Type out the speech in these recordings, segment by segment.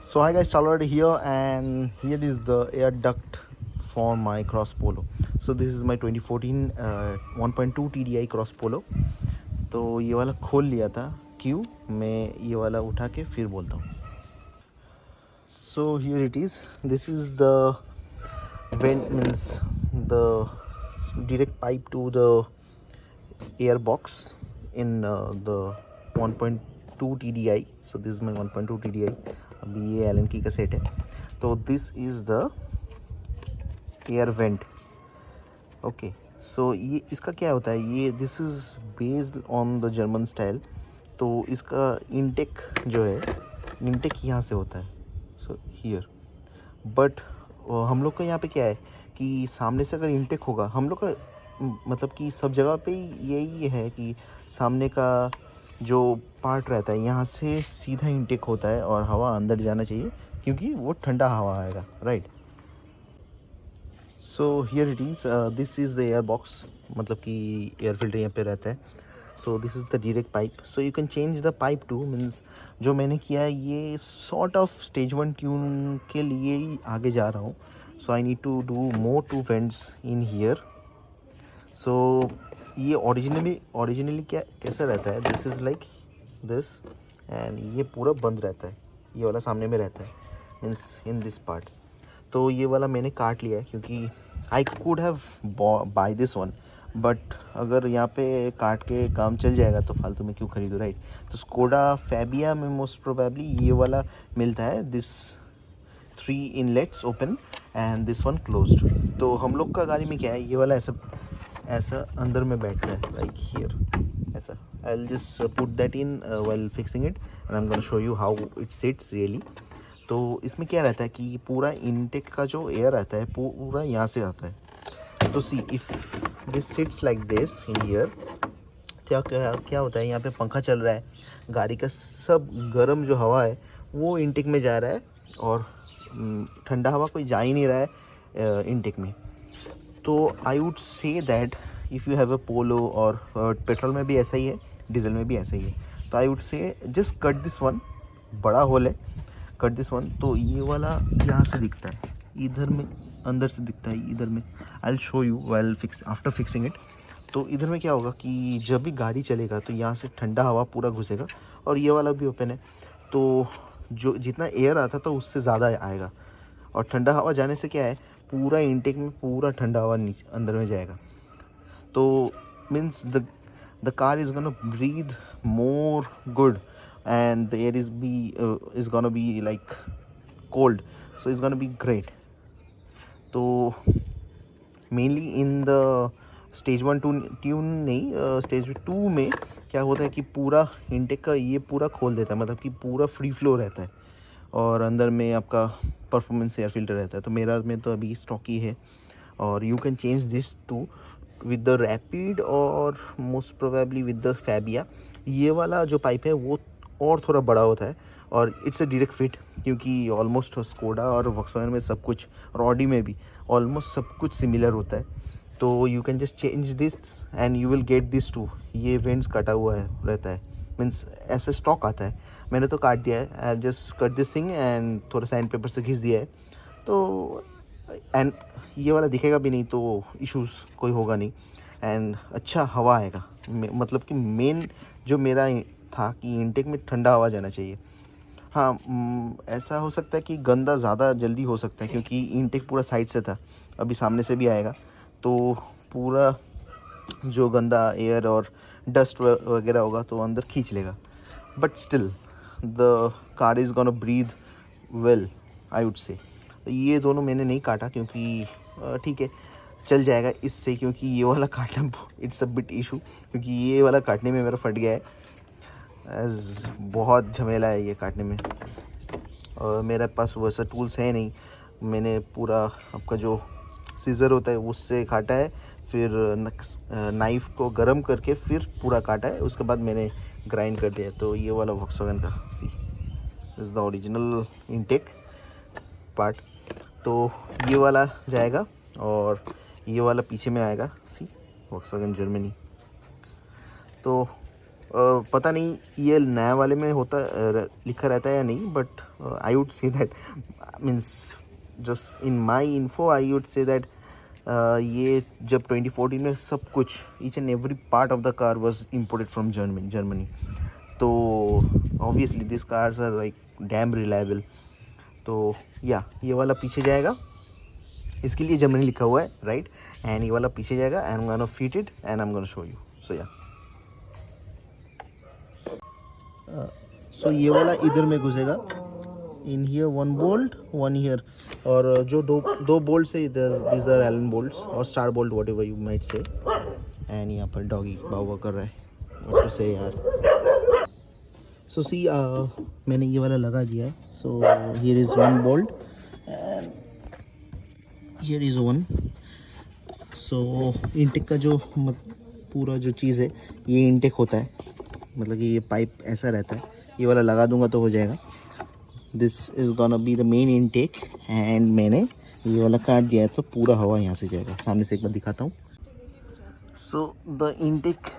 So hi guys, Charlotte here, and here is the air duct for my Cross Polo. So this is my 2014 1.2 TDI Cross Polo. तो ये वाला खोल लिया था, क्यों मैं ये वाला उठा के फिर बोलता हूँ. So here it is. This is the vent, means the direct pipe to the air box in the 1.2 TDI. So this is my 1.2 TDI. अभी ये एलन की का सेट है. तो this is the air vent. Okay, so ये इसका क्या होता है, ये this is based on the German style. तो इसका इनटेक जो है, इनटेक यहाँ से होता है. सो हियर, बट हम लोग का यहाँ पे क्या है कि सामने से अगर इनटेक होगा, हम लोग का मतलब कि सब जगह पे यही है कि सामने का जो पार्ट रहता है यहाँ से सीधा इनटेक होता है और हवा अंदर जाना चाहिए क्योंकि वो ठंडा हवा आएगा, right. So here it is, this is the air box, मतलब कि एयर फिल्टर यहाँ पे रहता है. So this is the direct pipe. So you can change the pipe too, means जो मैंने किया है ये सॉर्ट ऑफ स्टेज 1 ट्यून के लिए ही आगे जा रहा हूँ. So I need to do more two vents in here. So ये ओरिजिनली क्या कैसा रहता है, this is like this, and ये पूरा बंद रहता है, ये वाला सामने में रहता है, मीन्स इन दिस पार्ट. तो ये वाला मैंने काट लिया है क्योंकि I could have buy this one, but अगर यहाँ पे काट के काम चल जाएगा तो फालतू में क्यों खरीदूँ, राइट. तो स्कोडा फैबिया में मोस्ट प्रोबेबली ये वाला मिलता है, this 3 inlets open and this one closed. तो हम लोग का गाड़ी में क्या है, ये वाला ऐसा अंदर में बैठता है, लाइक हियर ऐसा. I will just put that in while fixing it and I am gonna show you how it sits really. तो इसमें क्या रहता है कि पूरा इनटेक का जो एयर आता है पूरा यहाँ से आता है. तो see if this sits like this in here, क्या होता है, यहाँ पे पंखा चल रहा है, गाड़ी का सब गर्म जो हवा है वो इनटेक में जा रहा है और ठंडा हवा कोई जा ही नहीं रहा है इनटेक में. तो I would say that if you have a Polo, और पेट्रोल में भी ऐसा ही है, डीजल में भी ऐसा ही है. तो आई वुड से जस्ट कट दिस वन, बड़ा होल है, कट दिस वन. तो ये वाला यहाँ से दिखता है, इधर में अंदर से दिखता है, इधर में. आई will show you while after fixing it. तो इधर में क्या होगा कि जब भी गाड़ी चलेगा तो यहाँ से ठंडा हवा पूरा घुसेगा और ये वाला भी ओपन है. तो जो जितना एयर आता था उससे ज़्यादा आएगा, और ठंडा हवा जाने से क्या है, पूरा इनटेक में पूरा ठंडा हवा नीचे अंदर में जाएगा. तो means the car is gonna breathe more good, and the air is gonna be like cold, so it's gonna be great. तो mainly in the stage 1 tune नहीं, स्टेज 2 में क्या होता है कि पूरा इनटेक का ये पूरा खोल देता है, मतलब कि पूरा फ्री फ्लो रहता है और अंदर में आपका परफॉर्मेंस एयर फिल्टर रहता है. तो मेरा में तो अभी स्टॉकी है, और you can change this to with the Rapid और most probably with the Fabia. ये वाला जो पाइप है वो और थोड़ा बड़ा होता है और इट्स अ डायरेक्ट फिट, क्योंकि ऑलमोस्ट स्कोडा और वॉक्सवैगन में सब कुछ, और ऑडी में भी ऑलमोस्ट सब कुछ सिमिलर होता है. तो you can just change this and you will get this too. ये वेंट्स कटा हुआ है रहता है, मीन्स ऐसे स्टॉक आता है. मैंने तो काट दिया है, I just cut this thing and थोड़ा सैंड पेपर से घिस दिया है. तो एंड ये वाला दिखेगा भी नहीं, तो इश्यूज़ कोई होगा नहीं, एंड अच्छा हवा आएगा. मतलब कि मेन जो मेरा था कि इनटेक में ठंडा हवा जाना चाहिए. हाँ, ऐसा हो सकता है कि गंदा ज़्यादा जल्दी हो सकता है क्योंकि इनटेक पूरा साइड से था, अभी सामने से भी आएगा तो पूरा जो गंदा एयर और डस्ट वगैरह होगा तो अंदर खींच लेगा. But still the car is gonna breathe well, I would say. ये दोनों मैंने नहीं काटा क्योंकि ठीक है चल जाएगा इससे, क्योंकि ये वाला काटना इट्स अ बिट इशू, क्योंकि ये वाला काटने में मेरा फट गया है. एज बहुत झमेला है ये काटने में, और मेरे पास वैसा टूल्स है नहीं. मैंने पूरा आपका जो सीज़र होता है उससे काटा है, फिर नाइफ़ को गर्म करके फिर पूरा काटा है, उसके बाद मैंने ग्राइंड कर दिया. तो ये वाला वॉक्सवैगन का see is the original intake part. तो ये वाला जाएगा और ये वाला पीछे में आएगा, सी वॉक्सवैगन जर्मनी. तो पता नहीं ये नया वाले में होता लिखा रहता है या नहीं, but I would say that means just in my info I would say that ये जब 2014 में सब कुछ each and every part of the car was imported from Germany, तो obviously this cars are like damn reliable. तो या ये वाला पीछे जाएगा, इसके लिए जर्मनी लिखा हुआ है राइट, एंड ये वाला पीछे जाएगा and I am gonna fit it and I am gonna show you. So yeah so ये वाला इधर में घुसेगा, in here one bolt one here, और जो दो बोल्ट है दीज आर एलन बोल्ट्स और star bolt whatever you might say. And यहाँ पर डॉगी बावा कर रहा है, व्हाट टू से यार। सो सी मैंने ये वाला लगा दिया है। So here is one bolt and here is one. So intake का जो पूरा जो चीज़ है ये इनटेक होता है, मतलब कि ये पाइप ऐसा रहता है, ये वाला लगा दूंगा तो हो जाएगा। This is gonna be the main intake and मैंने ये वाला काट दिया है तो पूरा हवा यहाँ से जाएगा। सामने से एक बार दिखाता हूँ। So the intake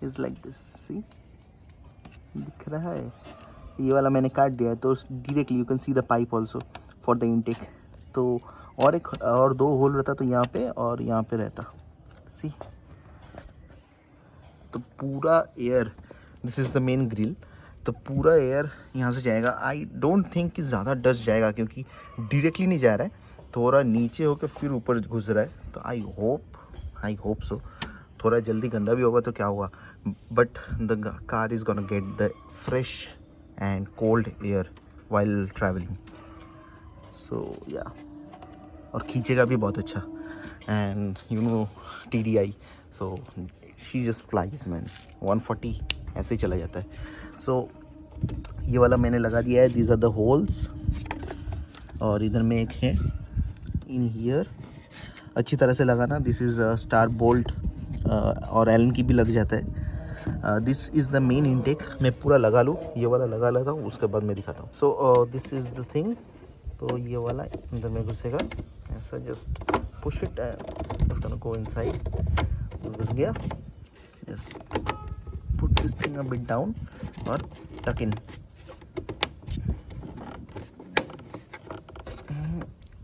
is like this, see दिख रहा है, ये वाला मैंने काट दिया है तो directly you can see the pipe also for the intake. तो और दो होल रहता तो यहाँ पे और यहाँ पे रहता, सी। तो पूरा air, this is the main grill, तो पूरा एयर यहाँ से जाएगा। आई डोंट थिंक कि ज़्यादा डस्ट जाएगा क्योंकि डायरेक्टली नहीं जा रहा है, थोड़ा नीचे होकर फिर ऊपर घुस रहा है। तो आई होप सो। थोड़ा जल्दी गंदा भी होगा तो क्या हुआ, but the car is gonna get the fresh and cold air while travelling. So yeah, और खींचेगा भी बहुत अच्छा। And you know TDI, so she just flies man, 140 ऐसे ही चला जाता है। सो ये वाला मैंने लगा दिया है, दीज आर द होल्स, और इधर में एक है इन हियर, अच्छी तरह से लगाना। दिस इज़ स्टार बोल्ट और एलन की भी लग जाता है। This is the main intake, मैं पूरा लगा लूँ, ये वाला लगा लेता हूँ उसके बाद मैं दिखाता हूँ। So this is the thing, तो ये वाला अंदर में घुसेगा ऐसा, just push it and it's gonna go inside. घुस गया, just put this thing a bit down और टक इन।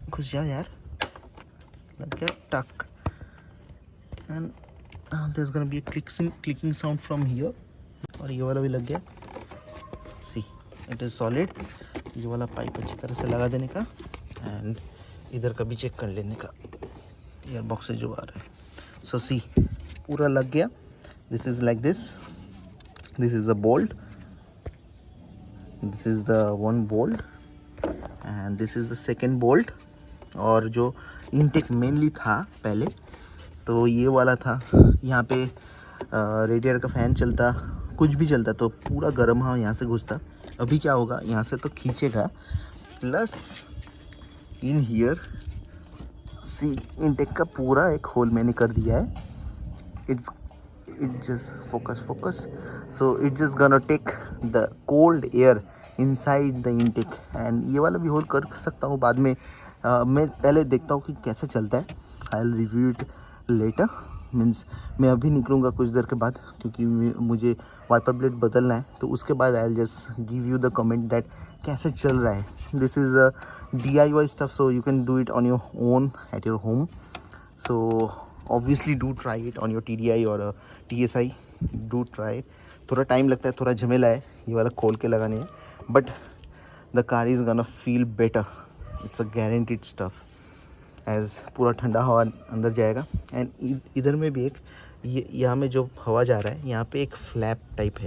घुस जाओ यार, लग गया टक, and there is gonna be a clicking sound from here, और ये वाला भी लग गया। See it is solid. ये वाला पाइप अच्छी तरह से लगा देने का एंड इधर का भी चेक कर लेने का, एयर बॉक्स से जो आ रहा है। सो सी पूरा लग गया। This is like this, this is the bolt, this is the one bolt and this is the second bolt. और जो इनटेक मेनली था पहले तो ये वाला था, यहाँ पे रेडिएटर का फ़ैन चलता, कुछ भी चलता तो पूरा गर्म हवा यहाँ से घुसता। अभी क्या होगा, यहाँ से तो खींचेगा, plus in here see intake का पूरा एक होल मैंने कर दिया है। It just focus, so it just gonna take the cold air inside the intake. And ये वाला भी होल कर सकता हूँ बाद में, मैं पहले देखता हूँ कि कैसे चलता है। I will review it later, means मैं अभी निकलूँगा कुछ देर के बाद क्योंकि मुझे वाइपर ब्लेड बदलना है, तो उसके बाद I will just give you the comment that कैसे चल रहा है। This is a DIY stuff, so you can do it on your own at your home. So obviously do try it on your TDI और TSI, do try it. थोड़ा time लगता है, थोड़ा झमेला है ये वाला खोल के लगाने में, but the car is gonna feel better, it's a guaranteed stuff. As पूरा ठंडा हवा अंदर जाएगा। एंड इधर में भी एक यहाँ में जो हवा जा रहा है, यहाँ पे एक फ्लैप टाइप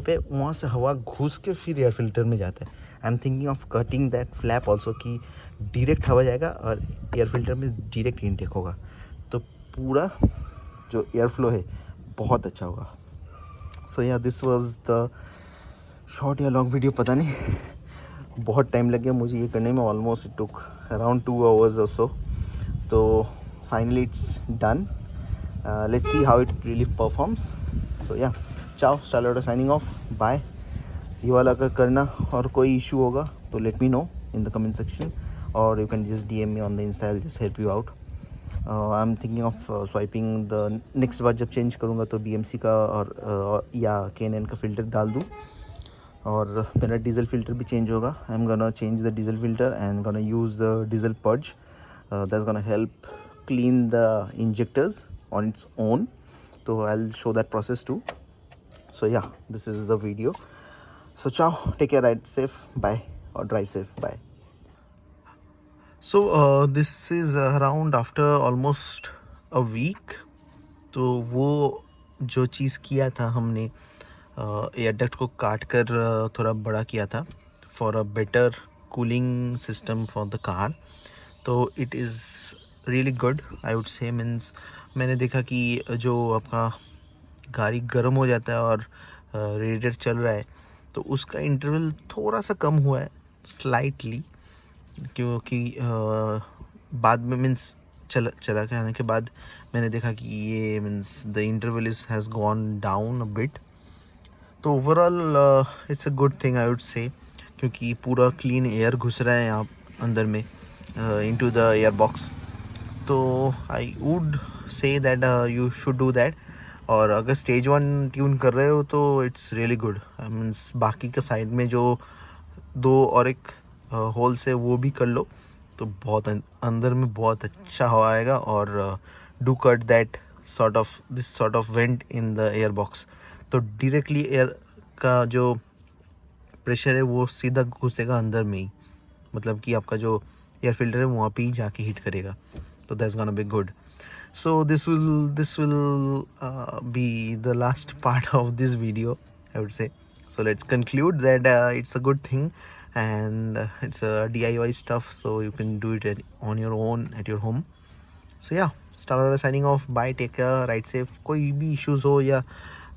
है, वहाँ से हवा घुस के फिर एयर फिल्टर में जाता है। आई am thinking of cutting that flap also, कि डायरेक्ट हवा जाएगा और एयर फिल्टर में डायरेक्ट इनटेक होगा, तो पूरा जो एयर फ्लो है बहुत अच्छा होगा। सो या दिस वाज द शॉर्ट या लॉन्ग वीडियो, पता नहीं बहुत टाइम लग गया मुझे ये करने में, almost it took around 2 hours और सो। तो finally it's done, let's see how it really performs. So yeah ciao, स्टाइलोटा signing off, bye. ये वाला अगर करना और कोई इशू होगा तो let me know in the comment section, और you can just DM me on the Insta, I'll just help you out. I am thinking of swiping the next बार जब चेंज करूँगा तो BMC का और या K&N का फ़िल्टर डाल दूँ। और मेरा डीजल फ़िल्टर भी चेंज होगा। I am gonna change the diesel filter and gonna use the diesel purge that's gonna help clean the injectors on its own. तो I will show that process too. So yeah, this is the video. So ciao, take care, ride safe, bye, or drive safe, bye. So this is around after almost a week. तो वो जो चीज़ किया था हमने air duct को काट कर थोड़ा बड़ा किया था for a better cooling system for the car. तो it is really good I would say. Means मैंने देखा कि जो आपका गाड़ी गर्म हो जाता है और रेडिएटर चल रहा है तो उसका इंटरवल थोड़ा सा कम हुआ है स्लाइटली, क्योंकि बाद में मीन्स चला के आने के बाद मैंने देखा कि ये means the interval is has gone down a bit. तो overall it's a good thing I would say, क्योंकि पूरा क्लीन एयर घुस रहा है यहाँ अंदर में इनटू द एयर बॉक्स। तो I would say that you should do that. और अगर स्टेज 1 ट्यून कर रहे हो तो इट्स रियली गुड। मीन्स बाकी का साइड में जो 2 और एक होल्स है वो भी कर लो तो बहुत अंदर में बहुत अच्छा हवा आएगा। और do cut that this sort of went in the air box. तो डायरेक्टली एयर का जो प्रेशर है वो सीधा घुसेगा अंदर में ही, मतलब कि आपका जो एयर फिल्टर है वहाँ पे ही जाके हीट करेगा। तो that's gonna be good. So this will be the last part of this video, I would say. So let's conclude that it's a good thing and it's a DIY stuff, so you can do it on your own at your home. So yeah, Star signing off. Bye, take care, ride safe. कोई भी issues हो या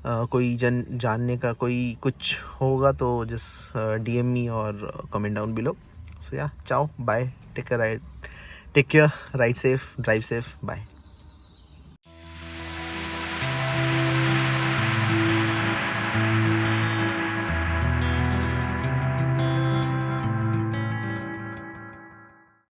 कोई जानने का कोई कुछ होगा तो just DM me और comment down below. So yeah, ciao, bye, take care, ride safe, drive safe, bye.